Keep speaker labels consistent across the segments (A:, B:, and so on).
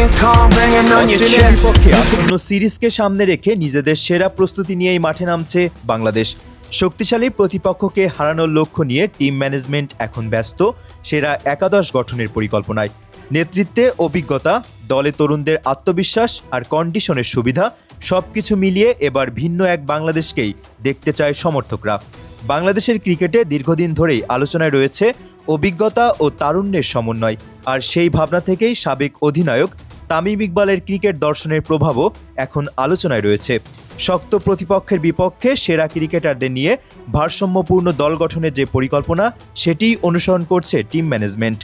A: অস্ট্রেলিয়ার বিপক্ষে আসন্ন সিরিজকে সামনে রেখে নিজেদের সেরা প্রস্তুতি নিয়েই মাঠে নামছে বাংলাদেশ। শক্তিশালী প্রতিপক্ষকে হারানোর লক্ষ্য নিয়ে টিম ম্যানেজমেন্ট এখন ব্যস্ত সেরা একাদশ গঠনের পরিকল্পনায়। নেতৃত্বে অভিজ্ঞতা, দলে তরুণদের আত্মবিশ্বাস আর কন্ডিশনের সুবিধা সবকিছু মিলিয়ে এবার ভিন্ন এক বাংলাদেশকেই দেখতে চায় সমর্থকরা। বাংলাদেশের ক্রিকেটে দীর্ঘদিন ধরেই আলোচনায় রয়েছে অভিজ্ঞতা ও তারুণ্যের সমন্বয়, আর সেই ভাবনা থেকেই সাবেক অধিনায়ক তামিম ইকবালের ক্রিকেট দর্শনের প্রভাবও এখন আলোচনায় রয়েছে। শক্ত প্রতিপক্ষের বিপক্ষে সেরা ক্রিকেটারদের নিয়ে ভারসাম্যপূর্ণ দল গঠনের যে পরিকল্পনা, সেটিই অনুসরণ করছে টিম ম্যানেজমেন্ট।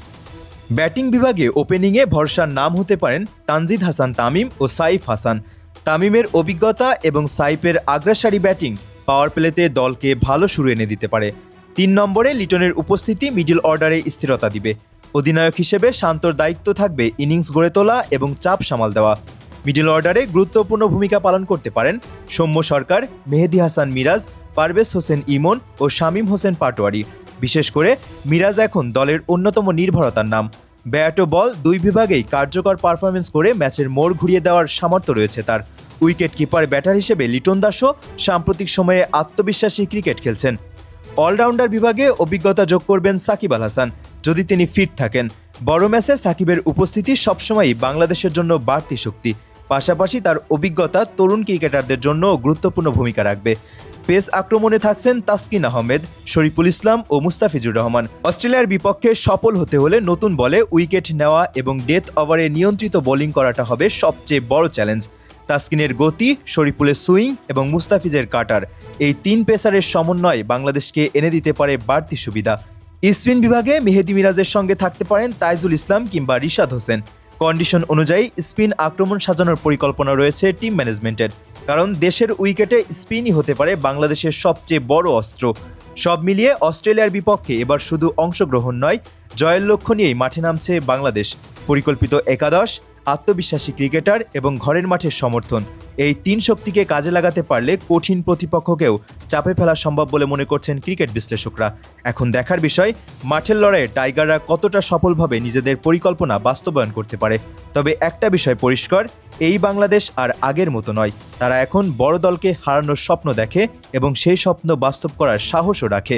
A: ব্যাটিং বিভাগে ওপেনিংয়ে ভরসার নাম হতে পারেন তানজিদ হাসান তামিম ও সাইফ হাসান। তামিমের অভিজ্ঞতা এবং সাইফের আগ্রাসারি ব্যাটিং পাওয়ার প্লেতে দলকে ভালো শুরু এনে দিতে পারে। 3 নম্বরে লিটনের উপস্থিতি মিডল অর্ডারে স্থিরতা দিবে। অধিনায়ক হিসেবে শান্তর দায়িত্ব থাকবে ইনিংস গড়ে তোলা এবং চাপ সামাল দেওয়া। মিডল অর্ডারে গুরুত্বপূর্ণ ভূমিকা পালন করতে পারেন সৌম্য সরকার, মেহেদী হাসান মিরাজ, পারভেজ হোসেন ইমন ও শামীম হোসেন পাটোয়ারি। বিশেষ করে মিরাজ এখন দলের অন্যতম নির্ভরতার নাম। ব্যাট ও বল দুই বিভাগেই কার্যকর পারফরমেন্স করে ম্যাচের মোড় ঘুরিয়ে দেওয়ার সামর্থ্য রয়েছে তার। উইকেট কিপার ব্যাটার হিসেবে লিটন দাসও সাম্প্রতিক সময়ে আত্মবিশ্বাসী ক্রিকেট খেলছেন। অলরাউন্ডার বিভাগে অভিজ্ঞতা যোগ করবেন সাকিব আল হাসান, যদি তিনি ফিট থাকেন। বড় ম্যাচে সাকিবের উপস্থিতি সবসময়ই বাংলাদেশের জন্য বাড়তি শক্তি। পাশাপাশি তার অভিজ্ঞতা তরুণ ক্রিকেটারদের জন্য গুরুত্বপূর্ণ ভূমিকা রাখবে। পেস আক্রমণে থাকছেন তাসকিন আহমেদ, শরীফুল ইসলাম ও মুস্তাফিজুর রহমান। অস্ট্রেলিয়ার বিপক্ষে সফল হতে হলে নতুন বলে উইকেট নেওয়া এবং ডেথ ওভারে নিয়ন্ত্রিত বোলিং করাটা হবে সবচেয়ে বড় চ্যালেঞ্জ। তাসকিনের গতি, শরীফুলের সুইং এবং মুস্তাফিজের কাটার, এই 3 পেসারের সমন্বয় বাংলাদেশকে এনে দিতে পারে বাড়তি সুবিধা। স্পিন বিভাগে মেহেদী মিরাজের সঙ্গে থাকতে পারেন তাইজুল ইসলাম কিংবা রিশাদ হোসেন। কন্ডিশন অনুযায়ী স্পিন আক্রমণ সাজানোর পরিকল্পনা রয়েছে টিম ম্যানেজমেন্টের, কারণ দেশের উইকেটে স্পিনই হতে পারে বাংলাদেশের সবচেয়ে বড় অস্ত্র। সব মিলিয়ে অস্ট্রেলিয়ার বিপক্ষে এবার শুধু অংশগ্রহণ নয়, জয়ের লক্ষ্য নিয়েই মাঠে নামছে বাংলাদেশ। পরিকল্পিত একাদশ, আত্মবিশ্বাসী ক্রিকেটার এবং ঘরের মাঠের সমর্থন, এই 3 শক্তিকে কাজে লাগাতে পারলে কঠিন প্রতিপক্ষকেও চাপে ফেলা সম্ভব বলে মনে করছেন ক্রিকেট বিশ্লেষকরা। এখন দেখার বিষয়, মাঠের লড়াইয়ে টাইগাররা কতটা সফলভাবে নিজেদের পরিকল্পনা বাস্তবায়ন করতে পারে। তবে একটা বিষয় পরিষ্কার, এই বাংলাদেশ আর আগের মতো নয়। তারা এখন বড় দলকে হারানোর স্বপ্ন দেখে এবং সেই স্বপ্ন বাস্তব করার সাহসও রাখে।